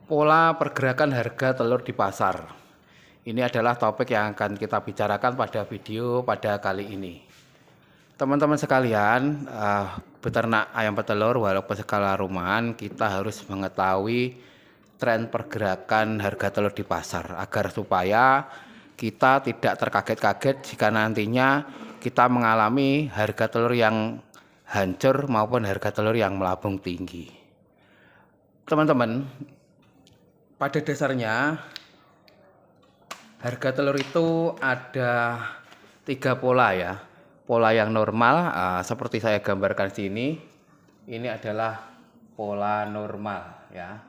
Pola pergerakan harga telur di pasar. Ini adalah topik yang akan kita bicarakan pada video pada kali ini. Teman-teman sekalian, beternak ayam petelur walaupun skala rumahan, kita harus mengetahui tren pergerakan harga telur di pasar agar supaya kita tidak terkaget-kaget jika nantinya kita mengalami harga telur yang hancur maupun harga telur yang melambung tinggi. Teman-teman, pada dasarnya harga telur itu ada 3 pola ya. Pola yang normal seperti saya gambarkan sini. Ini adalah pola normal ya.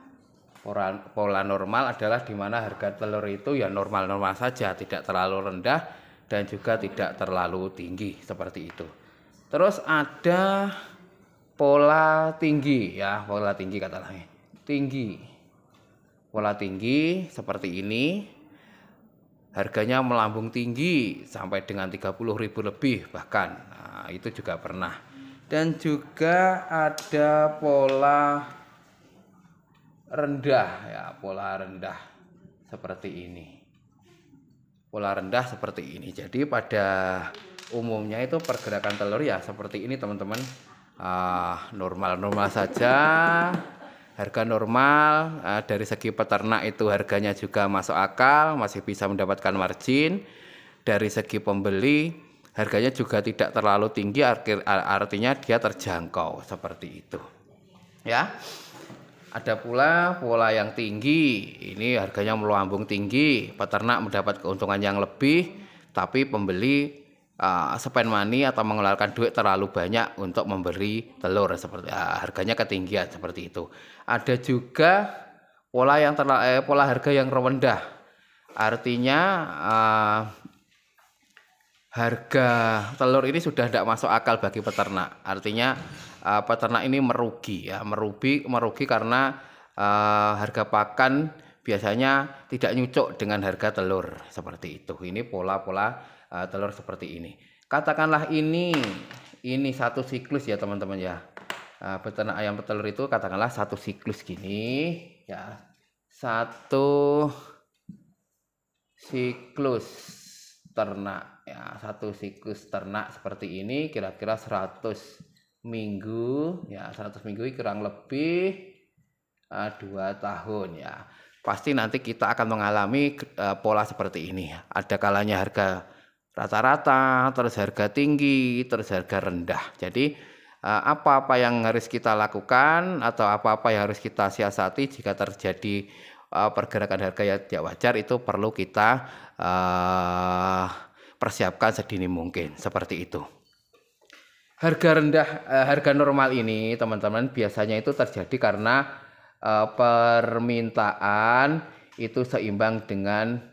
Pola normal adalah di mana harga telur itu ya normal-normal saja, tidak terlalu rendah dan juga tidak terlalu tinggi seperti itu. Terus ada pola tinggi ya, pola tinggi katakanlah. Tinggi. Pola tinggi seperti ini, harganya melambung tinggi sampai dengan 30.000 lebih bahkan. Nah, itu juga pernah. Dan juga ada pola rendah ya, pola rendah seperti ini. Pola rendah seperti ini. Jadi pada umumnya itu pergerakan telur ya seperti ini teman-teman. Normal-normal saja. Harga normal dari segi peternak itu harganya juga masuk akal, masih bisa mendapatkan margin. Dari segi pembeli harganya juga tidak terlalu tinggi, artinya dia terjangkau seperti itu. Ya. Ada pula pola yang tinggi, ini harganya melambung tinggi, peternak mendapat keuntungan yang lebih, tapi pembeli spend money atau mengeluarkan duit terlalu banyak untuk memberi telur seperti harganya ketinggian seperti itu. Ada juga pola harga yang rendah, artinya harga telur ini sudah tidak masuk akal bagi peternak. Artinya peternak ini merugi ya, merugi karena harga pakan biasanya tidak nyucuk dengan harga telur seperti itu. Ini pola-pola telur seperti ini. Katakanlah ini satu siklus ya teman-teman ya. Peternak ayam petelur itu katakanlah satu siklus gini ya. Satu siklus ternak ya, satu siklus ternak seperti ini kira-kira 100 minggu ya, 100 minggu kurang lebih 2 tahun ya. Pasti nanti kita akan mengalami pola seperti ini. Ada kalanya harga rata-rata, terus harga tinggi, terus harga rendah. Jadi apa-apa yang harus kita lakukan atau apa-apa yang harus kita siasati jika terjadi pergerakan harga yang tidak wajar itu perlu kita persiapkan sedini mungkin seperti itu. Harga normal ini teman-teman biasanya itu terjadi karena permintaan itu seimbang dengan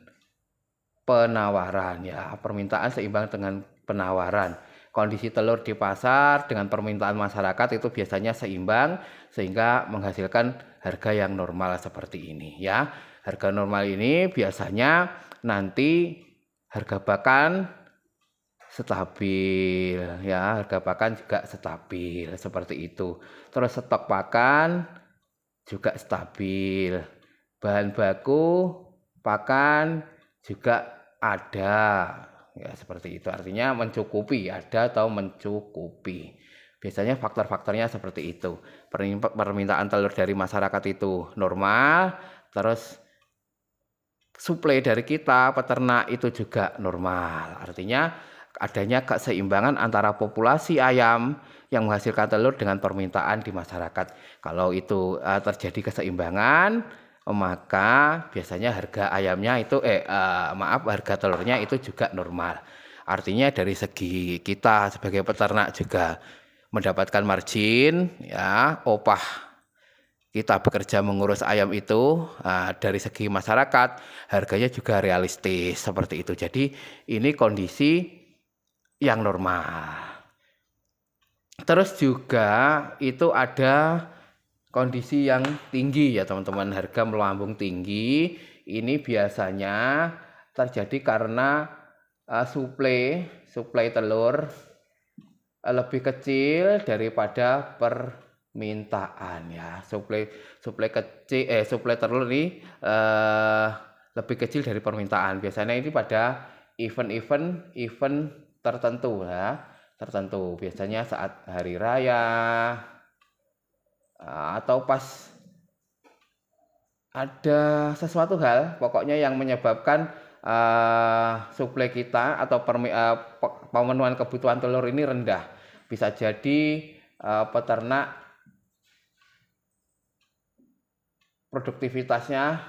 penawaran ya, permintaan seimbang dengan penawaran. Kondisi telur di pasar dengan permintaan masyarakat itu biasanya seimbang sehingga menghasilkan harga yang normal seperti ini ya. Harga normal ini biasanya nanti harga pakan stabil ya, harga pakan juga stabil seperti itu. Terus stok pakan juga stabil. Bahan baku pakan juga ada ya seperti itu, artinya mencukupi, ada atau mencukupi. Biasanya faktor-faktornya seperti itu. Permintaan telur dari masyarakat itu normal, terus suplai dari kita peternak itu juga normal. Artinya adanya keseimbangan antara populasi ayam yang menghasilkan telur dengan permintaan di masyarakat. Kalau itu terjadi keseimbangan, maka biasanya harga ayamnya itu harga telurnya itu juga normal. Artinya dari segi kita sebagai peternak juga mendapatkan margin ya, opah kita bekerja mengurus ayam itu dari segi masyarakat harganya juga realistis seperti itu. Jadi ini kondisi yang normal. Terus juga itu ada kondisi yang tinggi ya teman-teman, harga melambung tinggi. Ini biasanya terjadi karena suplai telur lebih kecil daripada permintaan. permintaan ya. Suplai kecil suplai telur ini lebih kecil dari permintaan. Biasanya ini pada event tertentu ya, tertentu. Biasanya saat hari raya atau pas ada sesuatu hal pokoknya yang menyebabkan suplai kita atau pemenuhan kebutuhan telur ini rendah. Bisa jadi peternak produktivitasnya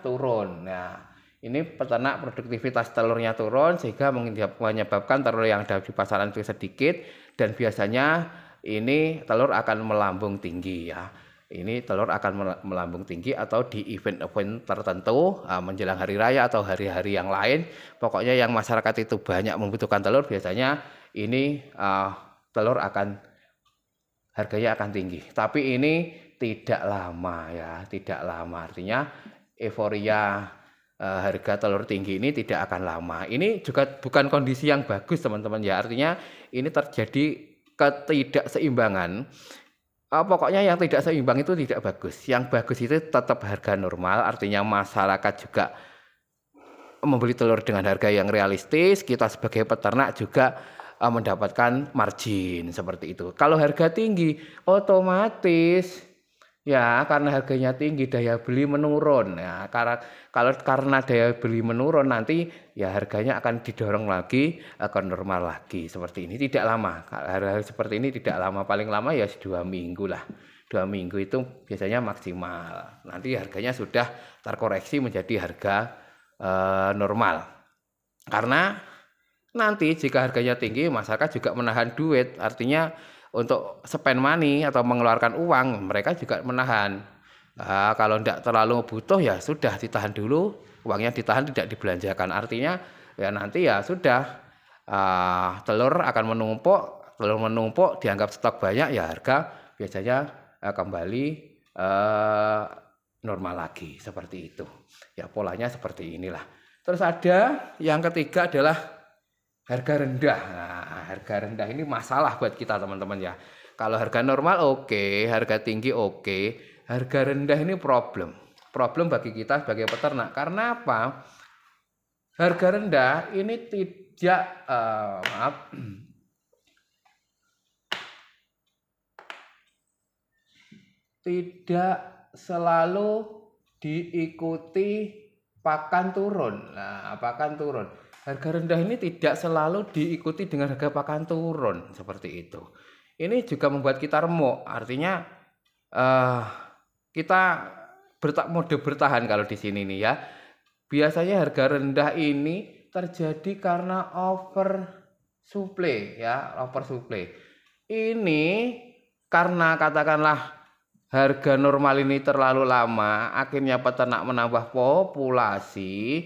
turun. Nah, ini peternak produktivitas telurnya turun sehingga menyebabkan telur yang ada di pasaran itu sedikit, dan biasanya ini telur akan melambung tinggi ya. Ini telur akan melambung tinggi atau di event-event tertentu menjelang hari raya atau hari-hari yang lain. Pokoknya yang masyarakat itu banyak membutuhkan telur, biasanya ini telur harganya akan tinggi. Tapi ini tidak lama ya, tidak lama. Artinya euforia harga telur tinggi ini tidak akan lama. Ini juga bukan kondisi yang bagus teman-teman ya. Artinya ini terjadi ketidakseimbangan. Pokoknya yang tidak seimbang itu tidak bagus. Yang bagus itu tetap harga normal, artinya masyarakat juga membeli telur dengan harga yang realistis. Kita sebagai peternak juga mendapatkan margin seperti itu. Kalau harga tinggi, otomatis ya karena harganya tinggi daya beli menurun. Ya, karena daya beli menurun nanti ya harganya akan didorong lagi ke normal lagi seperti ini. Tidak lama. Hal-hal seperti ini tidak lama, paling lama ya 2 minggu lah. 2 minggu itu biasanya maksimal. Nanti harganya sudah terkoreksi menjadi harga normal. Karena nanti jika harganya tinggi, masyarakat juga menahan duit. Artinya untuk spend money atau mengeluarkan uang, mereka juga menahan. Kalau tidak terlalu butuh ya sudah ditahan dulu, uangnya ditahan, tidak dibelanjakan. Artinya ya nanti ya sudah telur akan menumpuk, dianggap stok banyak ya harga biasanya kembali normal lagi seperti itu. Ya polanya seperti inilah. Terus ada yang ketiga adalah harga rendah. Nah, harga rendah ini masalah buat kita teman-teman ya. Kalau harga normal oke, harga tinggi oke, harga rendah ini problem bagi kita sebagai peternak. Karena apa? Harga rendah ini tidak selalu diikuti pakan turun. Nah, pakan turun. Harga rendah ini tidak selalu diikuti dengan harga pakan turun seperti itu. Ini juga membuat kita remuk. Artinya kita mode bertahan kalau di sini nih ya. Biasanya harga rendah ini terjadi karena oversupply ya, oversupply. Ini karena katakanlah harga normal ini terlalu lama, akhirnya peternak menambah populasi,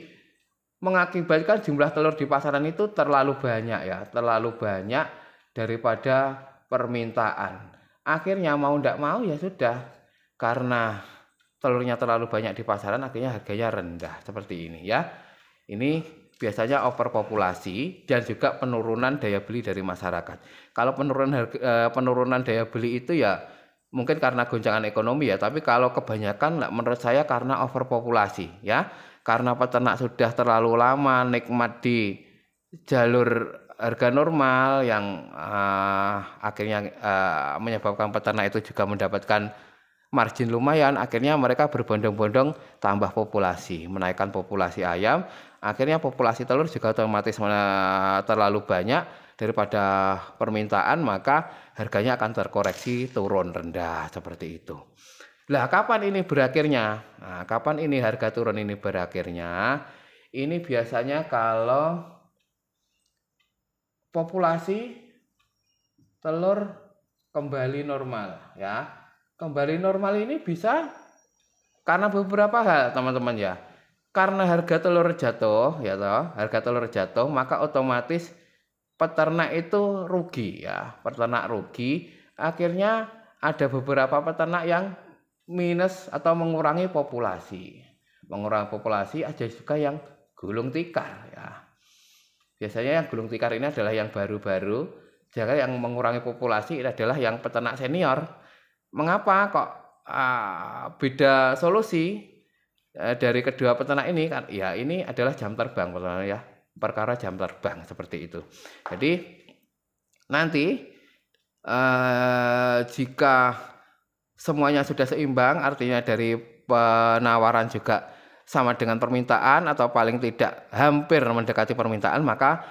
mengakibatkan jumlah telur di pasaran itu terlalu banyak ya, terlalu banyak daripada permintaan. Akhirnya mau tidak mau ya sudah, karena telurnya terlalu banyak di pasaran, akhirnya harganya rendah seperti ini ya. Ini biasanya overpopulasi dan juga penurunan daya beli dari masyarakat. Kalau penurunan daya beli itu ya mungkin karena goncangan ekonomi ya, tapi kalau kebanyakan menurut saya karena overpopulasi ya. Karena peternak sudah terlalu lama nikmat di jalur harga normal yang akhirnya menyebabkan peternak itu juga mendapatkan margin lumayan, akhirnya mereka berbondong-bondong tambah populasi, menaikkan populasi ayam, akhirnya populasi telur juga otomatis terlalu banyak daripada permintaan, maka harganya akan terkoreksi turun rendah seperti itu. Lah kapan ini berakhirnya? Nah, kapan ini harga turun ini berakhirnya? Ini biasanya kalau populasi telur kembali normal ya. Kembali normal ini bisa karena beberapa hal teman-teman ya. Karena harga telur jatuh ya toh, harga telur jatuh, maka otomatis peternak itu rugi ya. Peternak rugi, akhirnya ada beberapa peternak yang minus atau mengurangi populasi. Mengurangi populasi ada juga yang gulung tikar ya. Biasanya yang gulung tikar ini adalah yang baru-baru Jadi yang mengurangi populasi adalah yang peternak senior. Mengapa kok beda solusi dari kedua peternak ini kan? Ya ini adalah jam terbang pertama ya, perkara jam terbang seperti itu. Jadi nanti jika semuanya sudah seimbang, artinya dari penawaran juga sama dengan permintaan atau paling tidak hampir mendekati permintaan, maka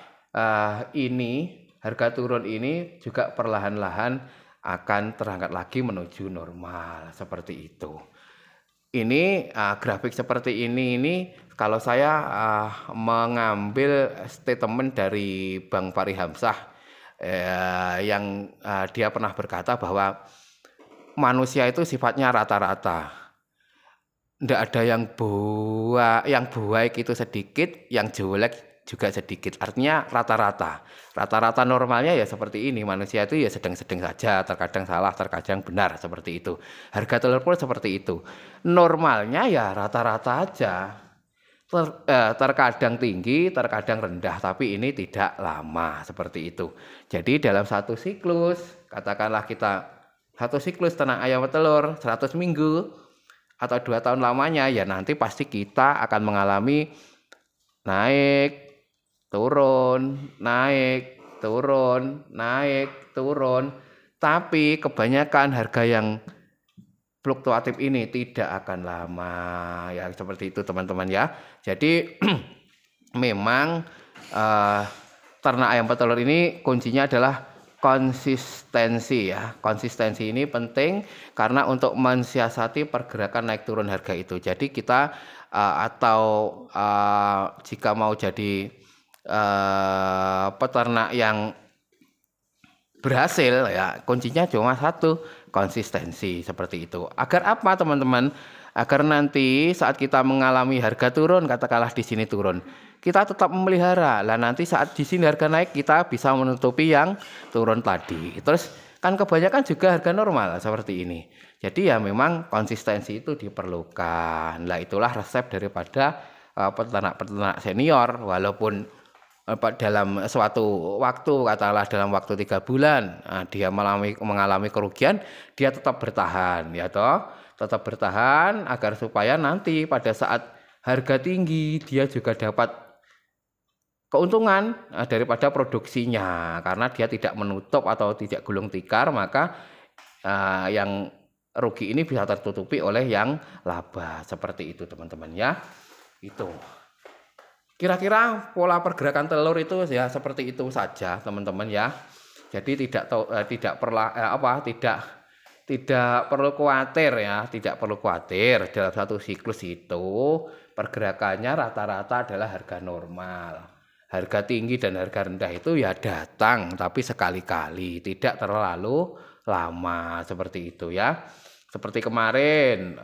ini harga turun ini juga perlahan-lahan akan terangkat lagi menuju normal seperti itu. Ini grafik seperti ini kalau saya mengambil statement dari Bang Fahri Hamzah yang dia pernah berkata bahwa manusia itu sifatnya rata-rata. Tidak ada yang baik itu sedikit, yang jelek juga sedikit. Artinya rata-rata. Rata-rata normalnya ya seperti ini. Manusia itu ya sedang-sedang saja, terkadang salah, terkadang benar seperti itu. Harga telur pun seperti itu. Normalnya ya rata-rata aja. Terkadang tinggi, terkadang rendah, tapi ini tidak lama seperti itu. Jadi dalam satu siklus, katakanlah kita satu siklus ternak ayam telur 100 minggu atau 2 tahun lamanya, ya nanti pasti kita akan mengalami naik, turun, naik, turun, naik, turun. Tapi kebanyakan harga yang fluktuatif ini tidak akan lama ya, seperti itu teman-teman ya. Jadi memang ternak ayam petelur ini kuncinya adalah konsistensi ya. Konsistensi ini penting karena untuk mensiasati pergerakan naik turun harga itu. Jadi kita jika mau jadi peternak yang berhasil ya, kuncinya cuma satu, konsistensi seperti itu. Agar apa teman-teman? Agar nanti saat kita mengalami harga turun, katakanlah di sini turun, kita tetap memelihara. Lah nanti saat di sini harga naik, kita bisa menutupi yang turun tadi. Terus kan kebanyakan juga harga normal seperti ini. Jadi ya memang konsistensi itu diperlukan. Lah itulah resep daripada peternak-peternak senior. Walaupun dalam suatu waktu, katakanlah dalam waktu 3 bulan, dia mengalami kerugian, dia tetap bertahan, ya toh, tetap bertahan agar supaya nanti pada saat harga tinggi dia juga dapat keuntungan daripada produksinya, karena dia tidak menutup atau tidak gulung tikar, maka yang rugi ini bisa tertutupi oleh yang laba seperti itu teman-teman ya. Itu. Kira-kira pola pergerakan telur itu ya seperti itu saja teman-teman ya. Jadi tidak perlu khawatir ya, tidak perlu khawatir dalam satu siklus itu pergerakannya rata-rata adalah harga normal. Harga tinggi dan harga rendah itu ya datang tapi sekali-kali, tidak terlalu lama seperti itu ya. Seperti kemarin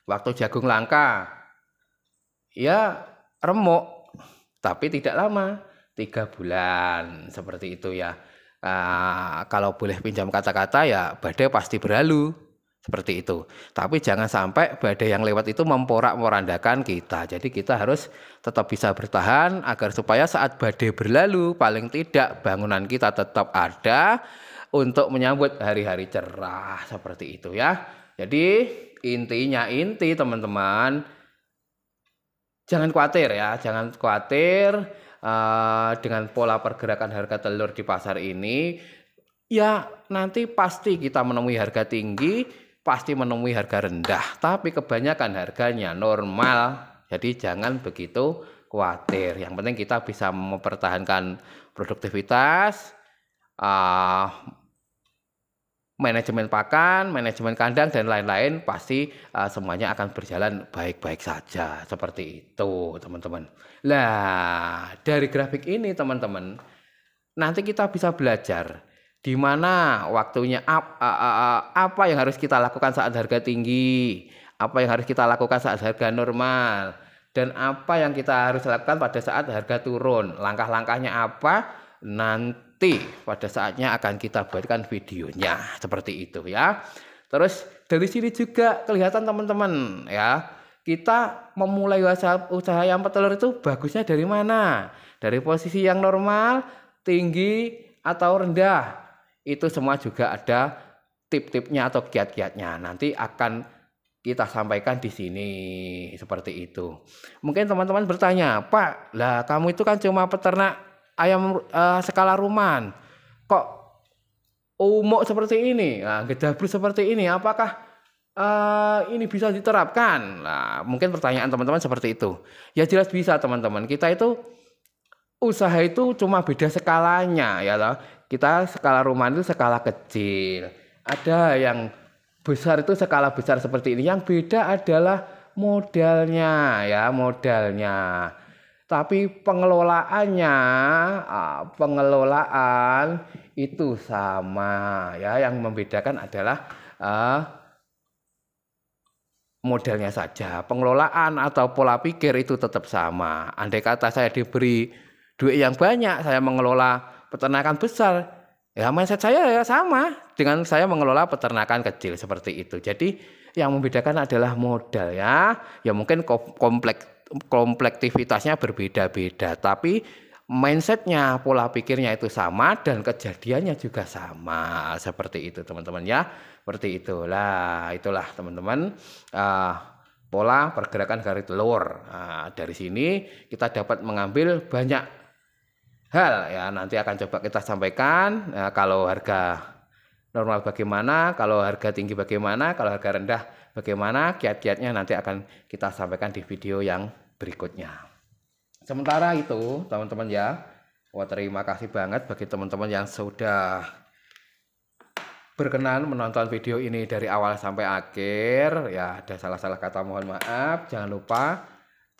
waktu jagung langka, ya remuk, tapi tidak lama, 3 bulan seperti itu ya. Kalau boleh pinjam kata-kata ya badai pasti berlalu seperti itu. Tapi jangan sampai badai yang lewat itu memporak-porandakan kita. Jadi kita harus tetap bisa bertahan agar supaya saat badai berlalu paling tidak bangunan kita tetap ada untuk menyambut hari-hari cerah seperti itu ya. Jadi inti teman-teman, jangan khawatir ya, jangan khawatir dengan pola pergerakan harga telur di pasar ini. Ya nanti pasti kita menemui harga tinggi, pasti menemui harga rendah, tapi kebanyakan harganya normal. Jadi jangan begitu khawatir. Yang penting kita bisa mempertahankan produktivitas, manajemen pakan, manajemen kandang dan lain-lain, pasti semuanya akan berjalan baik-baik saja seperti itu teman-teman. Lah dari grafik ini teman-teman, nanti kita bisa belajar di mana waktunya apa yang harus kita lakukan saat harga tinggi, apa yang harus kita lakukan saat harga normal, dan apa yang kita harus lakukan pada saat harga turun. Langkah-langkahnya apa? Nanti pada saatnya akan kita buatkan videonya seperti itu ya. Terus dari sini juga kelihatan teman-teman ya, kita memulai usaha ayam petelur itu bagusnya dari mana? Dari posisi yang normal, tinggi, atau rendah. Itu semua juga ada tip-tipnya atau kiat-kiatnya. Nanti akan kita sampaikan di sini seperti itu. Mungkin teman-teman bertanya, "Pak, lah kamu itu kan cuma peternak ayam skala rumahan. Kok umuk seperti ini, nah, gedablus seperti ini, apakah ini bisa diterapkan?" Nah, mungkin pertanyaan teman-teman seperti itu. Ya jelas bisa teman-teman. Kita itu usaha itu cuma beda skalanya ya toh. Kita skala rumahan itu skala kecil. Ada yang besar itu skala besar seperti ini. Yang beda adalah modalnya ya, modalnya. Tapi pengelolaannya, pengelolaan itu sama ya. Yang membedakan adalah modalnya saja. Pengelolaan atau pola pikir itu tetap sama. Andai kata saya diberi duit yang banyak, saya mengelola peternakan besar, ya mindset saya ya sama dengan saya mengelola peternakan kecil seperti itu. Jadi yang membedakan adalah modal ya. Ya mungkin komplektivitasnya berbeda-beda, tapi mindsetnya, pola pikirnya itu sama dan kejadiannya juga sama. Seperti itu teman-teman ya. Seperti itulah, itulah teman-teman pola pergerakan garis telur. Nah, dari sini kita dapat mengambil banyak hal ya, nanti akan coba kita sampaikan kalau harga normal bagaimana, kalau harga tinggi bagaimana, kalau harga rendah bagaimana, kiat-kiatnya nanti akan kita sampaikan di video yang berikutnya. Sementara itu teman-teman ya, terima kasih banget bagi teman-teman yang sudah berkenan menonton video ini dari awal sampai akhir ya. Ada salah-salah kata mohon maaf. Jangan lupa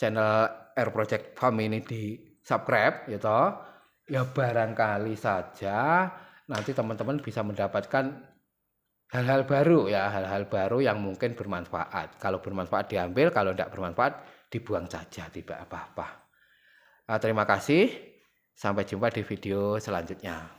channel Air Project Farm ini di subscribe ya toh. Ya barangkali saja nanti teman-teman bisa mendapatkan hal-hal baru ya, hal-hal baru yang mungkin bermanfaat. Kalau bermanfaat diambil, kalau tidak bermanfaat dibuang saja, tidak apa-apa. Terima kasih, sampai jumpa di video selanjutnya.